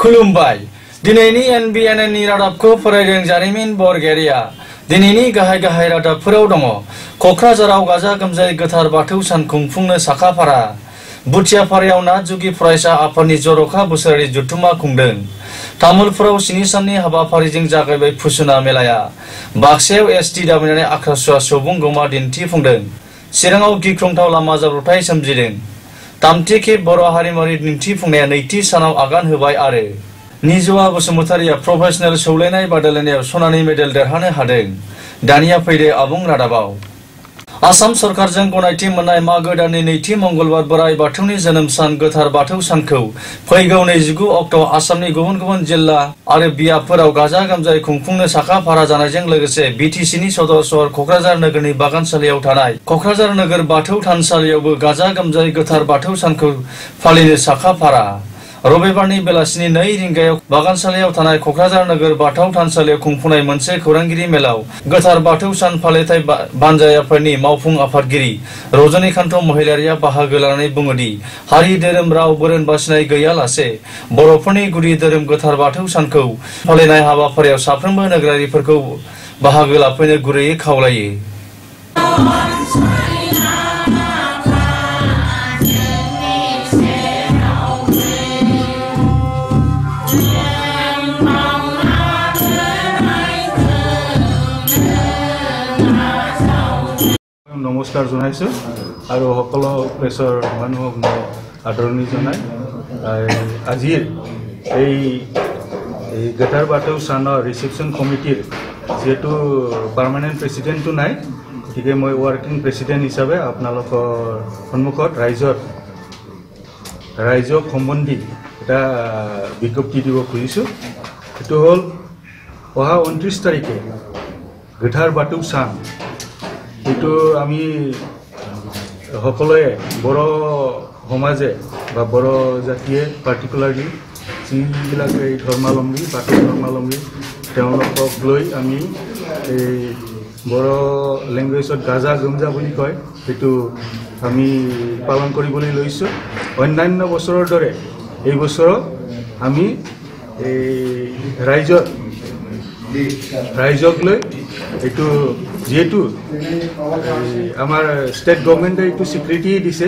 खुलुमबाय दिनैनि एनबिएननि रादाबखौ फरायदों जारिमिन बरगयारिया दिनैनि गाहाय रादाबफोराव दङ कक्राझाराव गाजा गोमजायै गोथार बाथौ सान खुंफुंनो साखाफारा बुथियाफारायाव नाथजुगि फरायसा आफादनि जर'खा बोसोरारि जथुम्मा खुंदों तामुलपुराव 7 साननि हाबाफारिजों जागायबाय फुसुना मेलाया बाक्सायाव एसटि दाबिनानै आख्रासुवा सुबुं गमा दिन्थिफुंदों चिराङाव गिख्रंथाव लामा जाब्रबथाय सोमजिदों थामथि खेब बर' हारिमुवारि दिन्थिफुंनाया नैथि सानाव आगान होबाय आरो निजुआ बसुमतारिया प्रफेशनेल सौलायनाय बादायलायनायाव सनानि मेडेल देरहानो हादों दानिया फैदो आबुं रादाबाव आसाम सरकारजों गनायथि मोननाय मागो दाननि नैथि मंगलबार बोराइ बाथौनि जोनोम सान गोथार बाथौ सानखौ फैगौ 29 अक्ट' आसामनि गुबुन गुबुन जिल्ला आरो बियाबफोराव गाजा गोमजायै खुंफुंनो साखाफारा जानायजों लोगोसे बिटिसिनि सदर सहर कक्राझार नोगोरनि बागानसालियाव थानाय कक्राझार नोगोर बाथौ थानसालियावबो गाजा गोमजायै गोथार बाथौ सानखौ फालिनो साखाफारा रबिबारनि बेलासिनि 2 रिंगायाव बागानसालियाव थानाय कक्राझार नोगोर बाथौ थानसालियाव खुंफुंनाय मोनसे खौरांगिरि मेलाव गोथार बाथौ सान फालिथाय बानजायाफोरनि मावफुं आफादगिरि रजनीकान्त महिलारिया बाहागो लानानै बुङोदि हारि धोरोम राव बोरोन बासिनाय गैयालासे बर'फोरनि गुदि धोरोम गोथार बाथौ सानखौ फालिनाय हाबाफारियाव साफ्रोमबो नोगोरारिफोरखौ बाहागो लाफैनो गुरैयै खावलायो। नमस्कार जनाइছো आरो সকলো প্ৰেছৰ মানুহক মই আদৰণি জনাই আজিৰ এই গেটাৰ বাটৌ সানৰ ৰিসেপশন কমিটিৰ যেটো পাৰ্মানেন্ট প্ৰেসিডেন্টটো নাই গতিকে মই ওয়াৰ্কিং প্ৰেসিডেন্ট হিচাপে আপোনালোকৰ সন্মুখত ৰাইজক সম্বন্ধি এটা বিজ্ঞপ্তি দিব খুজিছো এটো হল অহা 29 তাৰিখে গেটাৰ বাটৌ সান এটো আমি সকলোৱে বড় সমাজে বা বড় জাতিয়ে পাৰ্টিকুলাৰলি যিবিলাক এই ধৰ্মাৱলম্বী বাটৌ ধৰ্মাৱলম্বী তেওঁলোকক লৈ আমি এই বড় ল্যাঙ্গুৱেজত গাজা গমজা বুলি কয় এটো আমি পালন কৰিবলৈ লৈছো অন্যান্য বছৰৰ দৰে এই বছৰ আমি এই ৰাইজক লৈ এটো যেহেতু আমাৰ স্টেট গভৰ্নমেন্টে একটু স্বীকৃতি দিছে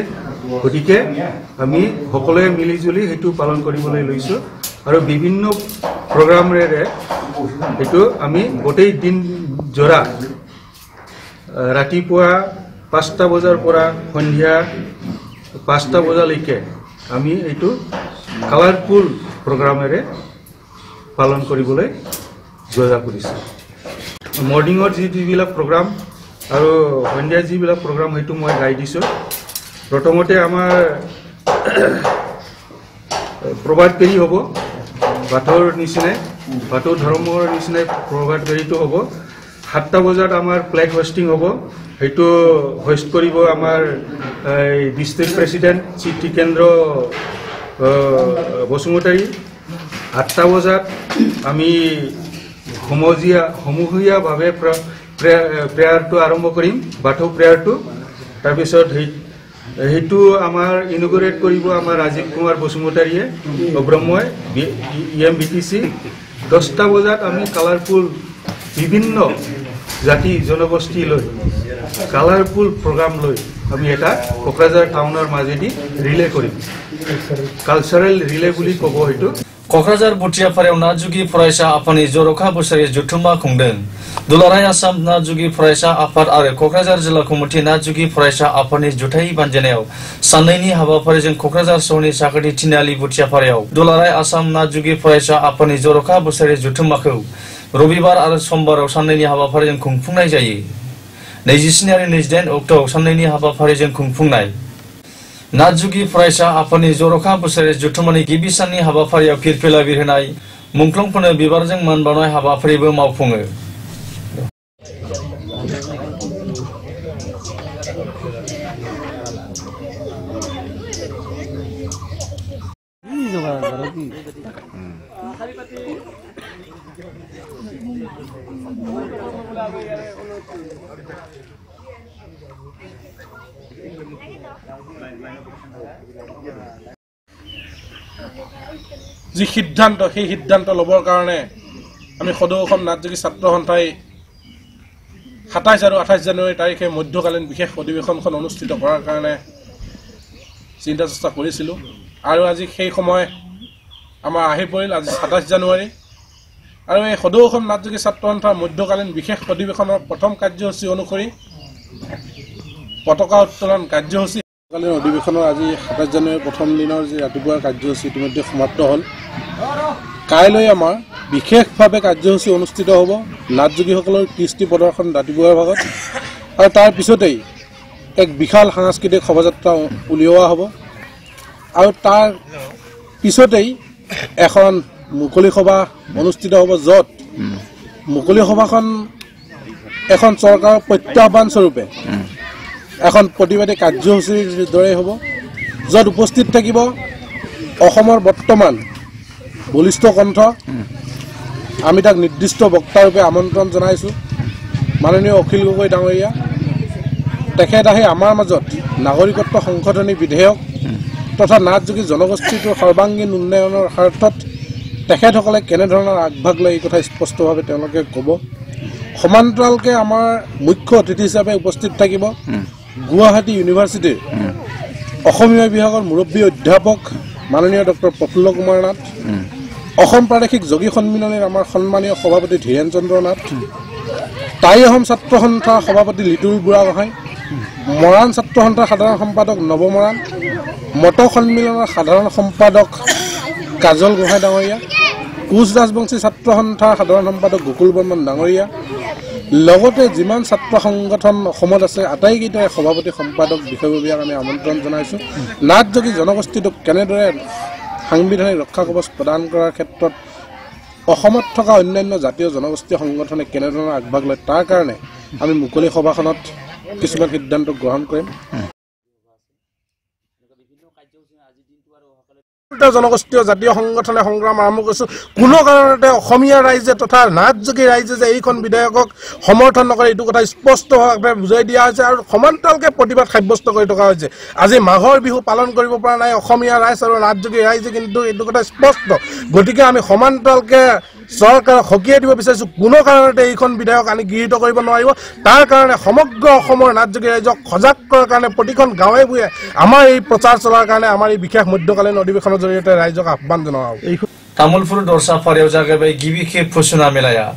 গতিকে আমি সকলোৱে মিলি জুলি হেতু পালন কৰিবলৈ লৈছো আৰু বিভিন্ন প্ৰগ্ৰামৰে হেতু আমি গোটেই দিন জোৰা ৰাতিপুৱা 5টা বজাৰ পৰা সন্ধিয়া 5টা বজালৈকে আমি এইটো কালাৰফুল প্ৰগ্ৰামেৰে পালন কৰিবলৈ যোজনা কৰিছো। মৰ্নিঙৰ যিবিলাক প্ৰগ্ৰাম আৰু সন্ধিয়া যিবিলাক প্ৰগ্ৰাম হেতু মই গাই দিছো প্ৰথমতে আমাৰ প্ৰভাত ফেৰী হ'ব বাথৌৰ নিচিনাই বাথৌ ধৰ্মৰ নিচিনাই প্ৰভাত ফেৰীটো হ'ব 7টা বজাত আমাৰ ফ্লেগ হোষ্টিং হ'ব হেতু হোষ্ট কৰিব আমাৰ ডিস্ট্ৰিক্ট প্ৰেসিডেন্ট চিটি কেন্দ্ৰ বসুমতাৰী 8টা বজাত আমি সমূহীয়াভাৱে প্ৰেয়াৰটো আৰম্ভ কৰিম বাথৌ প্ৰেয়াৰটো তাৰপিছত হেতু আমাৰ ইনগুৰেট কৰিব আমাৰ ৰাজীৱ কুমাৰ বসুমতাৰীয়ে ব্ৰহ্মই বিটিসি 10টা বজাত আমি কালাৰফুল বিভিন্ন জাতি জনগোষ্ঠী লৈ কালাৰফুল প্ৰগ্ৰাম লৈ আমি এটা কোকৰাঝাৰ টাউনৰ মাজেদি ৰিলে কৰিম কালচাৰেল ৰিলে বুলি ক'ব হেতু कक्राझार बुथियाफारायाव नाथजुगि फरायसा आफादनि जर'खा बोसोरारि जथुम्मा खुंदों दुलाराय आसाम नाथजुगि फरायसा आफाद आरो कक्राझार जिल्ला कमिटि नाथजुगि फरायसा आफादनि जुथाइ बानजायनायाव साननैनि हाबाफारिजों कक्राझार सहरनि साखाथि तिनालि बुथियाफारायाव दुलाराय आसाम नाथजुगि फरायसा आफादनि जर'खा बोसोरारि जथुम्माखौ रबिबार आरो समबाराव साननैनि हाबाफारिजों खुंफुंनाय जायो 27 आरो 28 अक्ट'आव साननैनि हाबाफारिजों खुंफुंनाय नाथजुगि फरायसा आफादनि जर'खा बोसोरारि जथुम्मानि गिबि साननि हाबाफारियाव फिरफिला बिरहोनाय मुंख्लंफोरनो बिबारजों मान बावनाय हाबाफारिबो मावफुङो। যি সিদ্ধান্ত সেই সিদ্ধান্ত ল'বৰ কাৰণে আমি সদৌ অসম নাটযোগী ছাত্ৰ সন্থাই 27 আৰু 28 জানুৱাৰী তাৰিখে মধ্যকালীন বিশেষ অধিৱেশনখন অনুষ্ঠিত কৰাৰ কাৰণে চিন্তা চেষ্টা কৰিছিলোঁ আৰু আজি সেই সময় আমাৰ আহি পৰিল আজি 27 জানুৱাৰী আৰু এই সদৌ অসম নাটযোগী ছাত্ৰ সন্থাৰ মধ্যকালীন বিশেষ অধিৱেশনৰ প্ৰথম কাৰ্যসূচী অনুসৰি পতাকা উত্তোলন কাৰ্যসূচী কালীন অধিৱেশনৰ আজি 27 জানুৱাৰী প্ৰথম দিনৰ যি ৰাতিপুৱাৰ কাৰ্যসূচী ইতিমধ্যে সমাপ্ত হ'ল কাইলৈ আমাৰ বিশেষভাৱে কাৰ্যসূচী অনুষ্ঠিত হ'ব নাটযোগীসকলৰ কৃষ্টি প্ৰদৰ্শন ৰাতিপুৱাৰ ভাগত আৰু তাৰ পিছতেই এক বিশাল সাংস্কৃতিক শোভাযাত্ৰা উলিওৱা হ'ব আৰু তাৰ পিছতেই এখন মুকলি সভা অনুষ্ঠিত হ'ব য'ত মুকলি সভাখন এখন চৰকাৰৰ প্ৰত্যাহ্বান স্বৰূপে এখন প্ৰতিবাদী কাৰ্যসূচীৰ দৰে হ'ব য'ত উপস্থিত থাকিব অসমৰ বৰ্তমান বলিষ্ঠ কণ্ঠ আমি তাক নিৰ্দিষ্ট বক্তাৰূপে আমন্ত্ৰণ জনাইছোঁ মাননীয় অখিল গগৈ ডাঙৰীয়া তেখেত আহি আমাৰ মাজত নাগৰিকত্ব সংশোধনী বিধেয়ক তথা নাটযোগী জনগোষ্ঠীটোৰ সৰ্বাংগীন উন্নয়নৰ স্বাৰ্থত তেখেতসকলে কেনেধৰণৰ আগভাগ লয় এই কথা স্পষ্টভাৱে তেওঁলোকে ক'ব সমান্তৰালকৈ আমাৰ মুখ্য অতিথি হিচাপে উপস্থিত থাকিব গুৱাহাটী ইউনিভাৰ্চিটিৰ অসমীয়া বিভাগৰ মুৰব্বী অধ্যাপক মাননীয় ডক্টৰ প্ৰফুল্ল কুমাৰ নাথ অসম প্ৰাদেশিক যোগী সন্মিলনীৰ আমাৰ সন্মানীয় সভাপতি ধীৰেন চন্দ্ৰ নাথ টাই অসম ছাত্ৰ সন্থাৰ সভাপতি লিটুল বুঢ়াগোহাঁই মৰাণ ছাত্ৰ সন্থাৰ সাধাৰণ সম্পাদক নৱ মৰাণ মত সন্মিলনৰ সাধাৰণ সম্পাদক কাজল গোহাঁই ডাঙৰীয়া কোচ ৰাজবংশী ছাত্ৰ সন্থাৰ সাধাৰণ সম্পাদক গোকুল বৰ্মন ডাঙৰীয়া লগতে যিমান ছাত্ৰ সংগঠন অসমত আছে আটাইকেইটাই সভাপতি সম্পাদক বিষয়ববীয়াক আমি আমন্ত্ৰণ জনাইছোঁ নাটযোগী জনগোষ্ঠীটোক কেনেদৰে সাংবিধানিক ৰক্ষা কৱচ প্ৰদান কৰাৰ ক্ষেত্ৰত অসমত থকা অন্যান্য জাতীয় জনগোষ্ঠীয় সংগঠনে কেনেধৰণৰ আগভাগ লয় তাৰ কাৰণে আমি মুকলি সভাখনত কিছুমান সিদ্ধান্ত গ্ৰহণ কৰিম জনগোষ্ঠীয় জাতীয় সংগঠনে সংগ্ৰাম আৰম্ভ কৰিছোঁ কোনো কাৰণতে অসমীয়া ৰাইজে তথা নাটযোগী ৰাইজে যে এইখন বিধেয়কক সমৰ্থন নকৰে এইটো কথা স্পষ্টভাৱে বুজাই দিয়া হৈছে আৰু সমান্তৰালকৈ প্ৰতিবাদ সাব্যস্ত কৰি থকা হৈছে আজি মাঘৰ বিহু পালন কৰিব পৰা নাই অসমীয়া ৰাইজ আৰু নাটযোগী ৰাইজে কিন্তু এইটো কথা স্পষ্ট গতিকে আমি সমান্তৰালকৈ চৰকাৰক সকীয়াই দিব বিচাৰিছোঁ কোনো কাৰণতে এইখন বিধেয়ক আনি গৃহীত কৰিব নোৱাৰিব তাৰ কাৰণে সমগ্ৰ অসমৰ নাটযোগী ৰাইজক সজাগ কৰাৰ কাৰণে প্ৰতিখন গাঁৱে ভূঞে আমাৰ এই প্ৰচাৰ চলাৰ কাৰণে আমাৰ এই বিশেষ মধ্যকালীন অধিৱেশনৰ জৰিয়তে ৰাইজক আহ্বান জনোৱা হ'ব तामुलपुर दरसाफारियाव जागायबाय गिबि खेब फुसुना मेलाया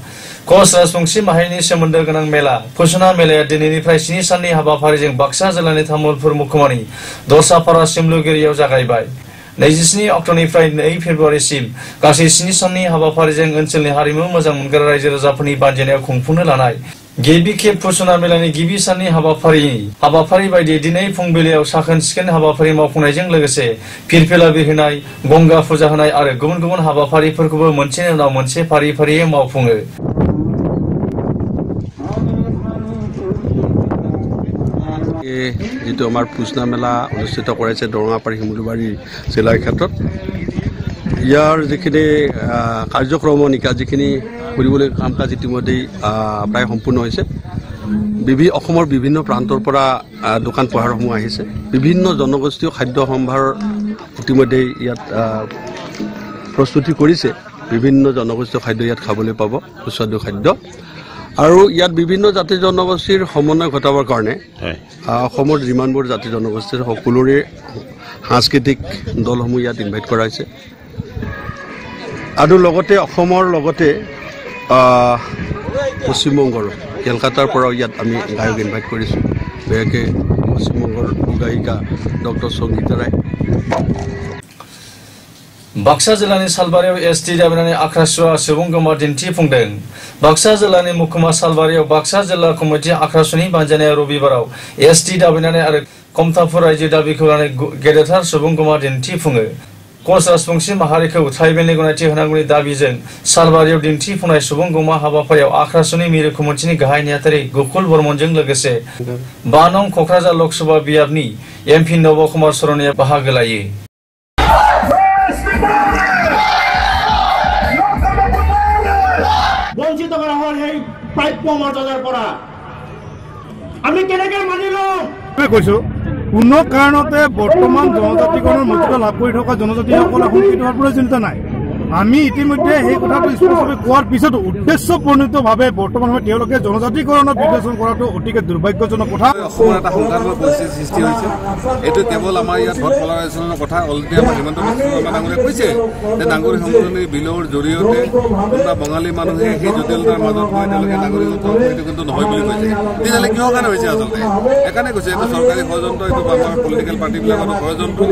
कच राजबंशी माहारिनि सोमोन्दो गोनां मेला फुसुना मेलाया दिनैनिफ्राय 7 साननि हाबाफारिजों बाक्सा जिल्लानि तामुलपुर मुखुमानि दरसाफारा सिमलुगिरियाव जागायबाय 27 अक्ट'निफ्राय 2 फेब्रुवारिसिम गासै 7 साननि हाबाफारिजों ओनसोलनि हारिमु मोजां मोनग्रा रायजो राजाफोरनि बानजायनायाव खुंफुंनो लानाय गिबि खेब फुसुना मेलानि गिबि साननि हाबाफारि बायदि दिनै फुंबिलियाव साखोन सिखोन हाबाफारि मावफुंनायजों लोगोसे फिरफिला बिरहोनाय गंगा फुजा होनाय आरो गुबुन गुबुन हाबाफारिफोरखौबो मोनसेनि उनाव मोनसे फारि फारियै मावफुङो যেটো আমাৰ ফুসনা মেলা অনুষ্ঠিত কৰাইছে দৰঙাপাৰী শিমলুবাৰী জিলাৰ ক্ষেত্ৰত ইয়াৰ যিখিনি কাৰ্যক্ৰম নিকা যিখিনি কৰিবলৈ কাম কাজ ইতিমধ্যে প্ৰায় সম্পূৰ্ণ হৈছে অসমৰ বিভিন্ন প্ৰান্তৰ পৰা দোকান পোহাৰসমূহ আহিছে বিভিন্ন জনগোষ্ঠীয় খাদ্য সম্ভাৰ ইতিমধ্যে ইয়াত প্ৰস্তুতি কৰিছে বিভিন্ন জনগোষ্ঠীয় খাদ্য ইয়াত খাবলৈ পাব সুস্বাদু খাদ্য আৰু ইয়াত বিভিন্ন জাতি জনগোষ্ঠীৰ সমন্বয় ঘটাবৰ কাৰণে অসমৰ যিমানবোৰ জাতি জনগোষ্ঠীৰ সকলোৰে সাংস্কৃতিক দলসমূহ ইয়াত ইনভাইট কৰা হৈছে আৰু লগতে অসমৰ লগতে পশ্চিমবংগৰ কলকাতাৰ পৰা ইয়াত আমি গায়ক ইনভাইট কৰিছোঁ বেয়াকে পশ্চিমবংগৰ গায়িকা ডক্টৰ সংগীতা ৰায় बाक्सा जिल्लानि सालबारियाव एसटि दाबिनानै आख्रासुवा सुबुंगोमा दिन्थिफुंदों बाक्सा जिल्लानि मुखुमा सालबारियाव बाक्सा जिल्ला कमिटि आख्रासुनि बानजायनाया रबिबाराव एसटि दाबिनानै आरो कमतापुर रायजो दाबिखौ लानानै गेदेरथार सुबुंगोमा दिन्थिफुङो कच राजबंशी माहारिखौ ट्राइबेलनि गनायथि होनांगौनि दाबिजों सालबारियाव दिन्थिफुंनाय सुबुंगोमा हाबाफारियाव आख्रासुनि मिरु कमिटिनि गाहाय नेहाथारि गोकुल बर्मनजों लोगोसे 5 नं क'क्राझार लकसभा बियाबनि एमपि नब कुमार सरनिया बाहागो लायो বঞ্চিত করা হয় এই প্রাপ্য মর্যাদার পৰা আমি কেনেকৈ মানিলো কৈছো কোনো কাৰণতে বৰ্তমান জনজাতিকৰণৰ মৰ্যাদা লাভ কৰি থকা জনজাতিসকলে শংকিত হোৱাৰ প্ৰয়োজনীয়তা নাই। আমি ইতিমধ্যে সেই কথাটো স্পষ্টভাৱে কোৱাৰ পিছতো উদ্দেশ্যপ্ৰণীতভাৱে বৰ্তমান সময়ত তেওঁলোকে জনজাতিকৰণৰ বিবেচনা কৰাটো অতিকে দুৰ্ভাগ্যজনক কথা। অসমৰ এটা সংঘাতৰ পৰিস্থিতি সৃষ্টি হৈছে। এইটো কেৱল আমাৰ ইয়াত ভোট পলাৰাইজেশ্যনৰ কথা। অলৰেডি আমাৰ হিমন্ত বিশ্ব শৰ্মা ডাঙৰীয়াই কৈছে যে নাগৰিক সংশোধনী বিলৰ জৰিয়তে কোনোবা বঙালী মানুহে সেই জটিলতাৰ মাজত গৈ তেওঁলোকে নাগৰিকত্ব সেইটো কিন্তু নহয় বুলি কৈছে। তেতিয়াহ'লে কিহৰ কাৰণে হৈছে আচলতে? সেইকাৰণে কৈছে এইটো চৰকাৰী ষড়যন্ত্ৰ, এইটো আমাৰ পলিটিকেল পাৰ্টিবিলাকৰ ষড়যন্ত্ৰ।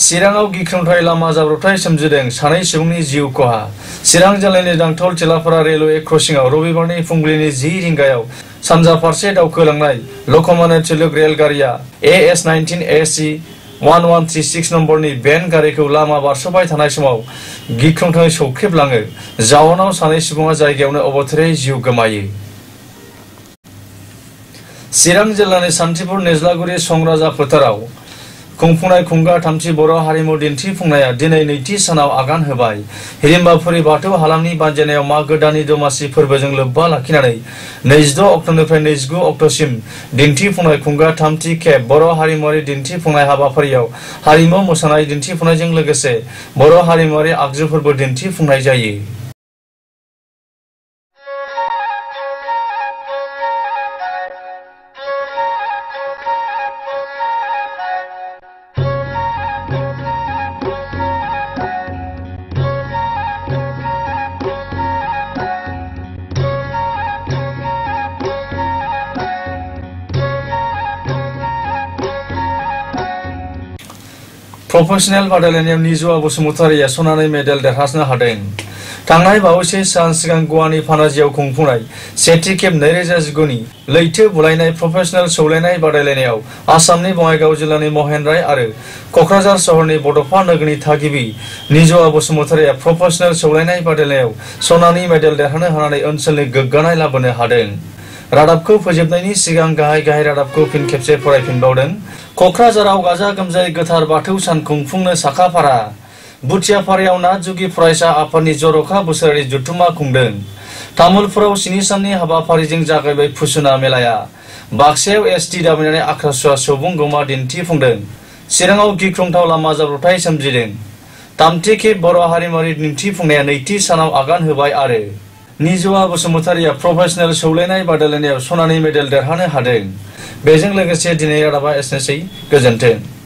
चिराङाव गिख्रंथाय लामा जाब्रबथाय सोमजिदों, सानै सुबुंनि जिउ खहा। चिरां जिल्लानि दांथल चिलाफारा रेलवे क्रसिंआव रबिबारनि फुंबिलिनि 10 रिंगायाव सानजा फारसे दावखोलांनाय Lokmanya Tilak रेलगारिया AS19 AC 1136 नम्बरनि Ben गारिखौ लामा बारस'बाय थानाय समाव गिख्रंथाय सौख्रेबलाङो। जाउनाव सानै सुबुङा जायगायावनो अबथिरायै जिउ गोमायो। चिरां जिल्लानि सान्थिपुर निज्लागुरि संराजा फोथाराव खुंफुंनाय खुंगा थामथि बर' हारिमु दिन्थिफुंनाया दिनै नैथि सानाव आगान होबाय। हिरिम्बाफुरि बाथौ हालामनि बानजायनायाव मागो दाननि दमासि फोरबोजों लोब्बा लाखिनानै 26 अक्ट'निफ्राय 29 अक्ट'सिम दिन्थिफुंनाय खुंगा थामथि खेब बर' हारिमुआरि दिन्थिफुंनाय हाबाफारियाव हारिमु मोसानाय दिन्थिफुंनायजों लोगोसे बर' हारिमुआरि आगजुफोरबो दिन्थिफुंनाय जायो। प्रोफेशनल बादायलायनायाव निजुआ बसुमतारिया सनानि मेडेल देरहानो हादों। थांनाय बावैसो सान सिगां गवानि पानाजियाव खुंफुंनाय सेथि खेब 2019 नि लैथो बुलायनाय प्रोफेशनल सौलायनाय बादायलायनायाव आसामनि बङाइगाव जिल्लानि महेन राय आरो क'क्राझार सहरनि बड'फा नोगोरनि थागिबि निजुआ बसुमतारिया प्रोफेशनल सौलायनाय बादायलायनायाव सनानि मेडेल देरहानो हानानै ओनसोलनि गोग्गानाय लाबोनो हादों। रादाबखौ फोजोबनायनि सिगां गाहाय रादाबखौ फिन खेबसे फरायफिनबावदों। क'क्राझाराव गाजा गोमजायै गोथार बाथौ सान खुंफुंनो साखाफारा। बुथियाफारायाव नाथजुगि फरायसा आफादनि जर'खा बोसोरारि जथुम्मा खुंदों। तामुलपुराव 7 साननि हाबाफारिजों जागायबाय फुसुना मेलाया। बाक्सायाव ST दाबिनानै आख्रासुवा सुबुं गमा दिन्थिफुंदों। चिराङाव गिख्रंथाव लामा जाब्रबथाय सोमजिदों। थामथि खेब बर' हारिमुआरि दिन्थिफुंनाया नैथि सानाव आगान होबाय आरो निजुआ बसुमतारिया प्रोफेशनल सौलायनाय बादायलायनायाव सनानि मेडेल देरहानो हादों। बेजों लोगोसे दिनै रादाबा एसेनोसै। गोजोन्थों।